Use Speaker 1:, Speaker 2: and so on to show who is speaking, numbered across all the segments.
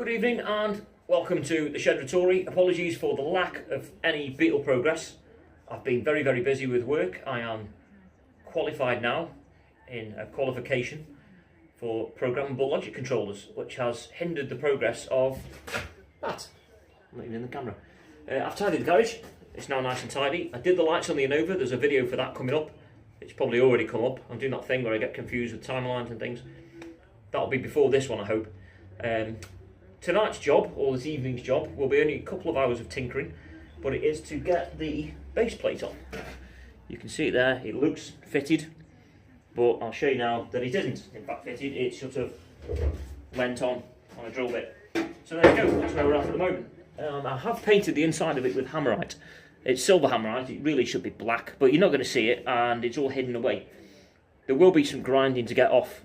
Speaker 1: Good evening and welcome to the Shed Rettori. Apologies for the lack of any BEETLE progress. I've been very busy with work. I am qualified now in a qualification for programmable logic controllers, which has hindered the progress of that. I'm not even in the camera. I've tidied the garage. It's now nice and tidy. I did the lights on the Innova. There's a video for that coming up. It's probably already come up. I'm doing that thing where I get confused with timelines and things. That'll be before this one, I hope. Tonight's job, or this evening's job, will be only a couple of hours of tinkering, but it is to get the base plate on. You can see it there, it looks fitted, but I'll show you now that it isn't in fact fitted. It's sort of went on a drill bit. So there you go, that's where we're at the moment. I have painted the inside of it with hammerite. It's silver hammerite, it really should be black, but you're not going to see it, and it's all hidden away. There will be some grinding to get off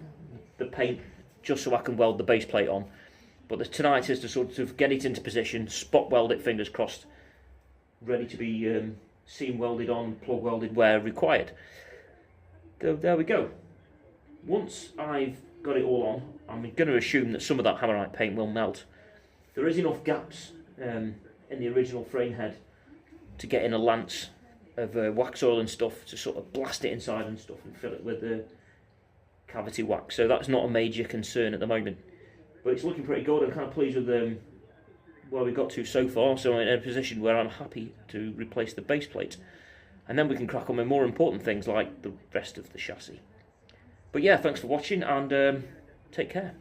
Speaker 1: the paint, just so I can weld the base plate on. But tonight is to sort of get it into position, spot weld it, fingers crossed, ready to be seam welded on, plug welded where required. So there we go. Once I've got it all on, I'm going to assume that some of that hammerite paint will melt. There is enough gaps in the original frame head to get in a lance of wax oil and stuff to sort of blast it inside and stuff and fill it with the cavity wax. So that's not a major concern at the moment. But it's looking pretty good. I'm kind of pleased with where we got to so far. So I'm in a position where I'm happy to replace the base plate. And then we can crack on with more important things like the rest of the chassis. But yeah, thanks for watching and take care.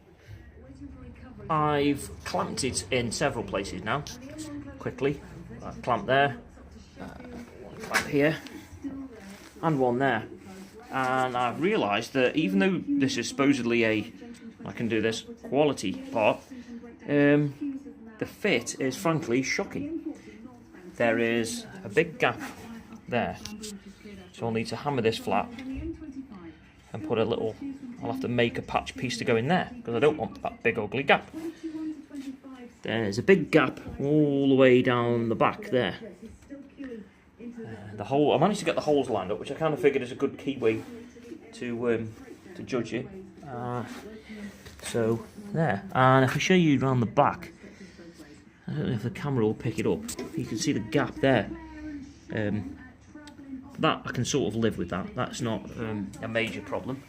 Speaker 1: I've clamped it in several places now. Quickly. Clamp there. One clamp here. And one there. And I've realised that even though this is supposedly I can do this quality part, the fit is frankly shocking. There is a big gap there, so I'll need to hammer this flat and put a little, I'll have to make a patch piece to go in there because I don't want that big ugly gap. There's a big gap all the way down the back there. The hole, I managed to get the holes lined up, which I kind of figured is a good key way to judge it. So there, and if I show you around the back, I don't know if the camera will pick it up. You can see the gap there. That I can sort of live with that. That's not a major problem.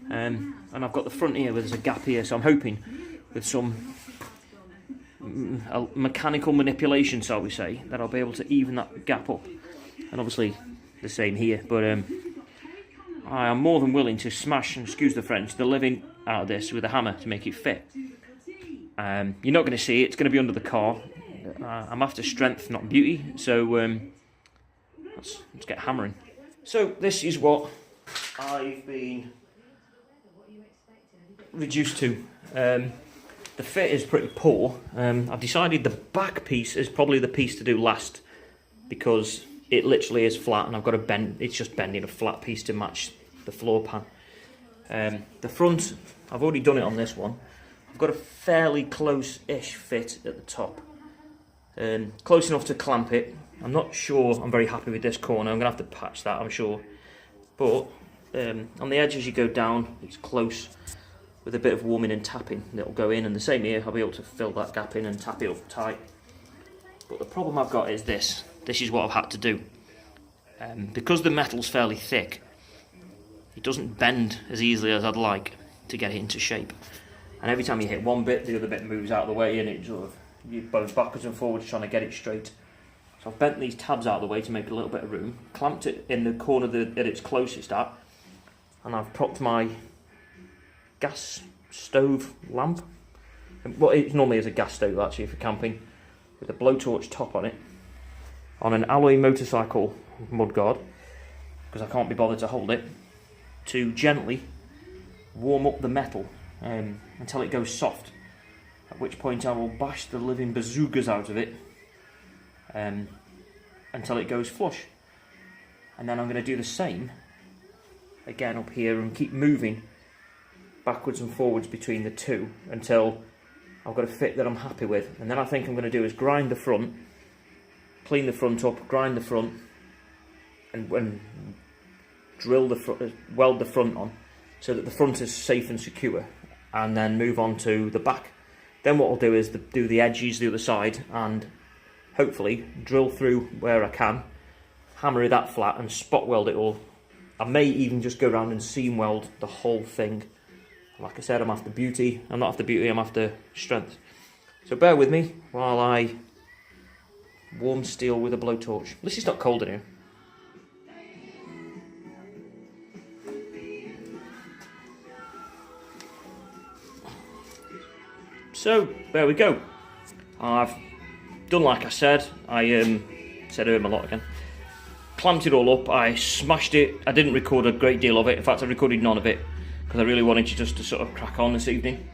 Speaker 1: And I've got the front here where there's a gap here, so I'm hoping with some mechanical manipulation, shall we say, that I'll be able to even that gap up. And obviously the same here, but I am more than willing to smash, and excuse the French, the living out of this with a hammer to make it fit. You're not going to see it, it's going to be under the car. I'm after strength, not beauty, so let's get hammering. So this is what I've been reduced to. The fit is pretty poor. I've decided the back piece is probably the piece to do last because it literally is flat and I've got to bend, it's just bending a flat piece to match the floor pan. The front, I've already done it on this one. I've got a fairly close-ish fit at the top. Close enough to clamp it. I'm not sure I'm very happy with this corner. I'm going to have to patch that, I'm sure. But on the edge as you go down, it's close with a bit of warming and tapping that'll go in. And the same here, I'll be able to fill that gap in and tap it up tight. But the problem I've got is this. This is what I've had to do. Because the metal's fairly thick, it doesn't bend as easily as I'd like to get it into shape. And every time you hit one bit, the other bit moves out of the way and it sort of, you both backwards and forwards trying to get it straight. So I've bent these tabs out of the way to make a little bit of room, clamped it in the corner that it's closest at, and I've propped my gas stove lamp. What it normally is a gas stove actually for camping, with a blowtorch top on it, on an alloy motorcycle mudguard, because I can't be bothered to hold it, to gently warm up the metal until it goes soft, at which point I will bash the living bazookas out of it until it goes flush. And then I'm going to do the same again up here and keep moving backwards and forwards between the two until I've got a fit that I'm happy with. And then I think I'm going to do is grind the front, clean the front up, grind the front, and drill the front, weld the front on so that the front is safe and secure, and then move on to the back Then what I'll do is do the edges the other side and hopefully drill through where I can, hammer that flat and spot weld it all. I may even just go around and seam weld the whole thing. Like I said, I'm after beauty. I'm not after beauty, I'm after strength. So bear with me while I warm steel with a blowtorch. At least it's not cold in here. So there we go. I've done like I said. I said a lot again. Clamped it all up. I smashed it. I didn't record a great deal of it. In fact, I recorded none of it because I really wanted you just to sort of crack on this evening.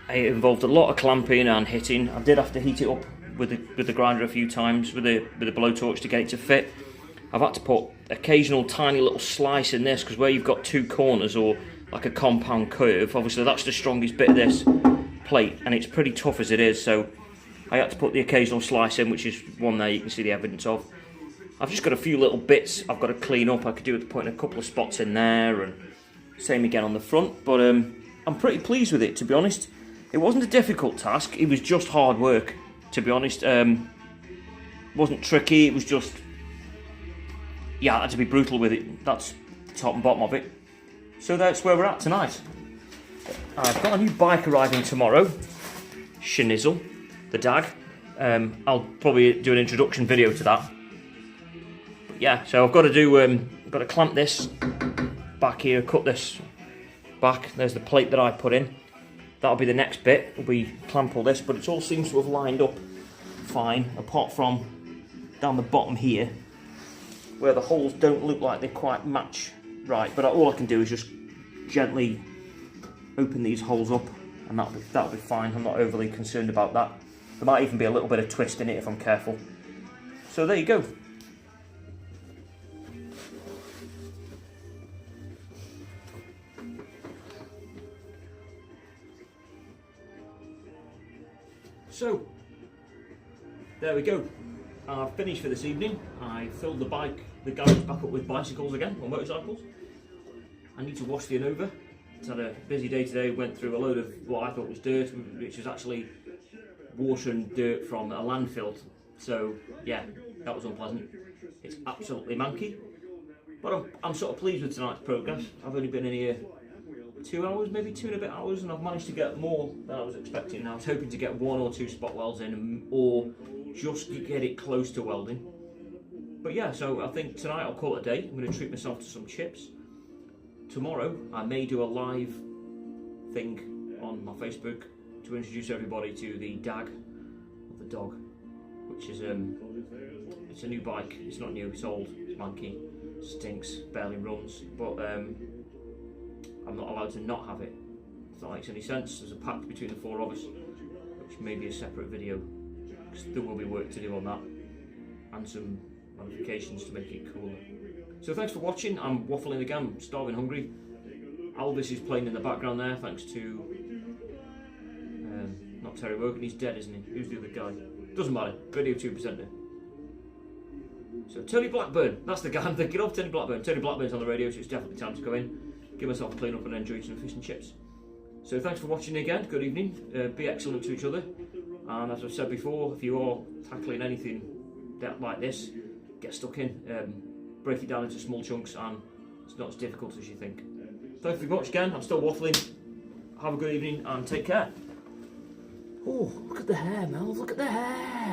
Speaker 1: It involved a lot of clamping and hitting. I did have to heat it up with the grinder a few times with the blowtorch to get it to fit. I've had to put occasional tiny little slice in this because where you've got two corners or like a compound curve, obviously that's the strongest bit of this plate and it's pretty tough as it is, so I had to put the occasional slice in, which is one there you can see the evidence of. I've just got a few little bits I've got to clean up. I could do with putting a couple of spots in there and same again on the front, but I'm pretty pleased with it, to be honest. It wasn't a difficult task, it was just hard work, to be honest. It wasn't tricky, it was just, yeah, I had to be brutal with it. That's the top and bottom of it. So that's where we're at tonight. I've got a new bike arriving tomorrow, Schnizzle, the dag. I'll probably do an introduction video to that. But yeah, so I've got to do, got to clamp this back here, cut this back. There's the plate that I put in. That'll be the next bit. We clamp all this, but it all seems to have lined up fine, apart from down the bottom here, where the holes don't look like they quite match right. But all I can do is just gently open these holes up, and that'll be fine. I'm not overly concerned about that. There might even be a little bit of twist in it if I'm careful. So there you go. So there we go. I've finished for this evening. I filled the garage back up with bicycles again, or motorcycles. I need to wash the Innova. It's had a busy day today. Went through a load of what I thought was dirt, which was actually water and dirt from a landfill. So yeah, that was unpleasant. It's absolutely manky, but I'm sort of pleased with tonight's progress. I've only been in here 2 hours, maybe 2 and a bit hours, and I've managed to get more than I was expecting. I was hoping to get 1 or 2 spot welds in, or just to get it close to welding. But yeah, so I think tonight I'll call it a day. I'm going to treat myself to some chips. Tomorrow I may do a live thing on my Facebook to introduce everybody to the dag of the dog, which is it's a new bike. It's not new, it's old, it's manky, stinks, barely runs, but I'm not allowed to not have it. If that makes any sense. There's a pact between the 4 of us, which may be a separate video, because there will be work to do on that, and some modifications to make it cooler. So thanks for watching. I'm waffling again, I'm starving hungry. Albus is playing in the background there, thanks to, not Terry Wogan, he's dead, isn't he? Who's the other guy? Doesn't matter, Radio 2 presenter. So Tony Blackburn, that's the guy I'm thinking of, Tony Blackburn. Tony Blackburn's on the radio, so it's definitely time to go in, give myself a clean up and enjoy some fish and chips. So thanks for watching again, good evening, be excellent to each other, and as I've said before, if you are tackling anything like this, get stuck in, break it down into small chunks, and it's not as difficult as you think. Thanks very much again, I'm still waffling, have a good evening and take care. Oh, look at the hair, Mel, look at the hair!